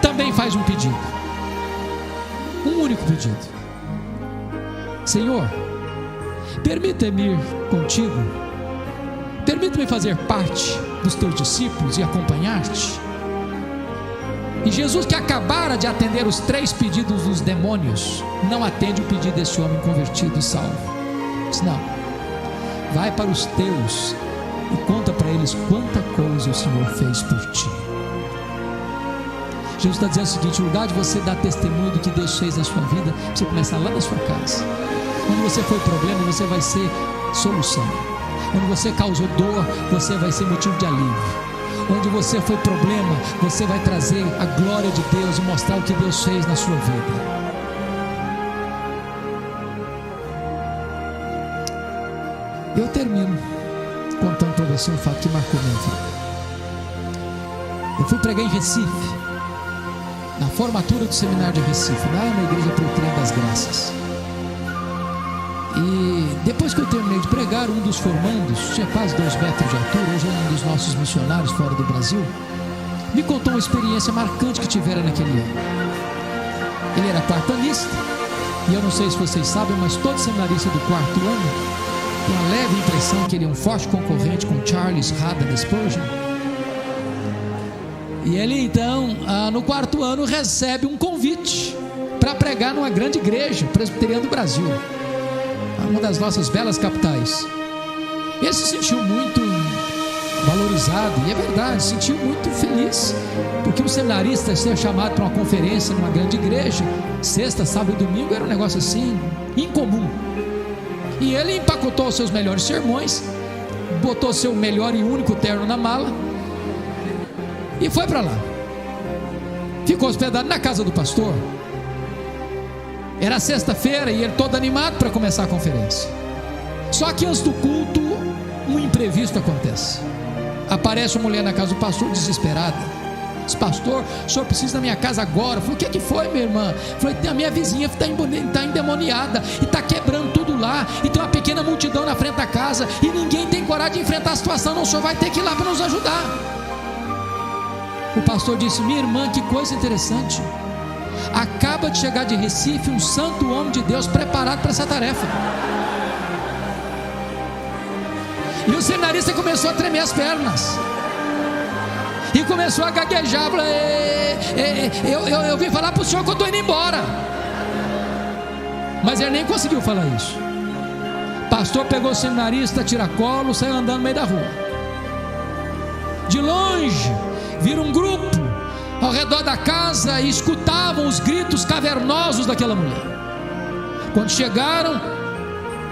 também faz um pedido, um único pedido: Senhor, permita-me ir contigo, permita-me fazer parte dos teus discípulos e acompanhar-te. E Jesus, que acabara de atender os 3 pedidos dos demônios, não atende o pedido desse homem convertido e salvo. Diz: não, vai para os teus e conta para eles quanta coisa o Senhor fez por ti. Jesus está dizendo o seguinte: o lugar de você dar testemunho do que Deus fez na sua vida, você começar lá na sua casa. Onde você foi problema, você vai ser solução. Onde você causou dor, você vai ser motivo de alívio. Onde você foi problema, você vai trazer a glória de Deus e mostrar o que Deus fez na sua vida. Eu termino contando para você um fato que marcou minha vida. Eu fui pregar em Recife, na formatura do seminário de Recife, lá na igreja Presbiteriana das Graças. E depois que eu terminei de pregar, um dos formandos, tinha quase 2 metros de altura, hoje é um dos nossos missionários fora do Brasil, me contou uma experiência marcante que tivera naquele ano. Ele era quartanista, e eu não sei se vocês sabem, mas todo seminarista do 4º ano tem uma leve impressão que ele é um forte concorrente com Charles Haddon Spurgeon. E ele então, no 4º ano, recebe um convite para pregar numa grande igreja presbiteriana do Brasil, uma das nossas belas capitais. Ele se sentiu muito valorizado, e é verdade, se sentiu muito feliz, porque um seminarista ser chamado para uma conferência numa grande igreja, sexta, sábado e domingo, era um negócio assim, incomum. E ele empacotou os seus melhores sermões, botou seu melhor e único terno na mala, e foi para lá. Ficou hospedado na casa do pastor. Era sexta-feira e ele todo animado para começar a conferência. Só que antes do culto, um imprevisto acontece. Aparece uma mulher na casa do pastor desesperada. Diz: pastor, o senhor precisa da minha casa agora. Eu falei: o que foi, minha irmã? Eu falei: a minha vizinha está endemoniada e está quebrando tudo lá, e tem uma pequena multidão na frente da casa, e ninguém tem coragem de enfrentar a situação. Não, o senhor vai ter que ir lá para nos ajudar. O pastor disse: minha irmã, que coisa interessante, acaba de chegar de Recife um santo homem de Deus preparado para essa tarefa. E o seminarista começou a tremer as pernas e começou a gaguejar. Eu vim falar para o senhor que eu estou indo embora. Mas ele nem conseguiu falar isso. O pastor pegou o seminarista, tiracolo, saiu andando no meio da rua. De longe viram um grupo ao redor da casa e escutavam os gritos cavernosos daquela mulher. Quando chegaram,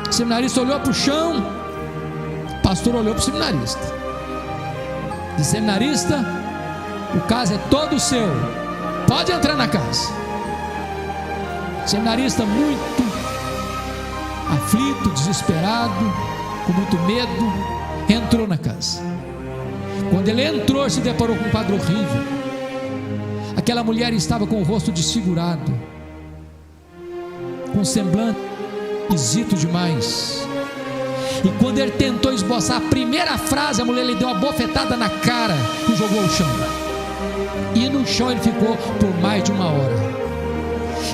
o seminarista olhou para o chão, o pastor olhou para o seminarista. Disse: seminarista, o caso é todo seu, pode entrar na casa. O seminarista, muito aflito, desesperado, com muito medo, entrou na casa. Quando ele entrou, se deparou com um quadro horrível. Aquela mulher estava com o rosto desfigurado, com um semblante esquisito demais. E quando ele tentou esboçar a primeira frase, a mulher lhe deu uma bofetada na cara e jogou ao chão. E no chão ele ficou por mais de 1 hora.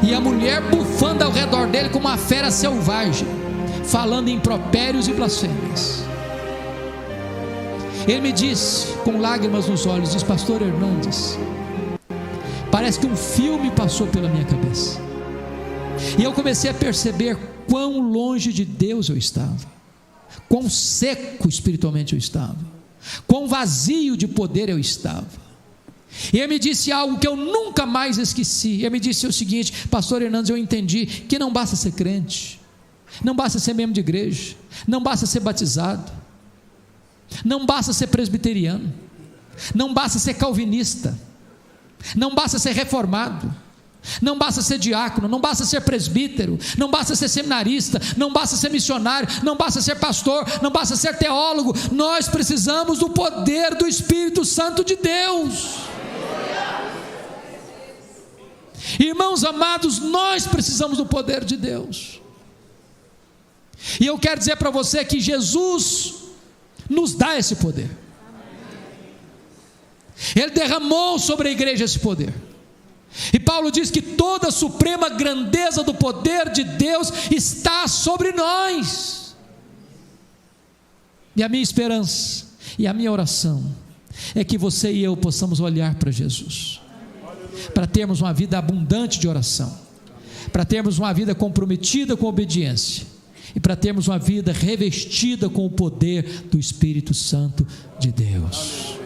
E a mulher bufando ao redor dele como uma fera selvagem, falando em impropérios e blasfêmias. Ele me disse, com lágrimas nos olhos, diz: pastor Hernandes, parece que um filme passou pela minha cabeça. E eu comecei a perceber quão longe de Deus eu estava, quão seco espiritualmente eu estava, quão vazio de poder eu estava. E ele me disse algo que eu nunca mais esqueci. Ele me disse o seguinte: pastor Hernandes, eu entendi que não basta ser crente, não basta ser membro de igreja, não basta ser batizado, não basta ser presbiteriano, não basta ser calvinista, não basta ser reformado, não basta ser diácono, não basta ser presbítero, não basta ser seminarista, não basta ser missionário, não basta ser pastor, não basta ser teólogo. Nós precisamos do poder do Espírito Santo de Deus. Irmãos amados, nós precisamos do poder de Deus. E eu quero dizer para você que Jesus nos dá esse poder. Ele derramou sobre a igreja esse poder. E Paulo diz que toda a suprema grandeza do poder de Deus está sobre nós. E a minha esperança e a minha oração é que você e eu possamos olhar para Jesus, para termos uma vida abundante de oração, para termos uma vida comprometida com obediência, e para termos uma vida revestida com o poder do Espírito Santo de Deus.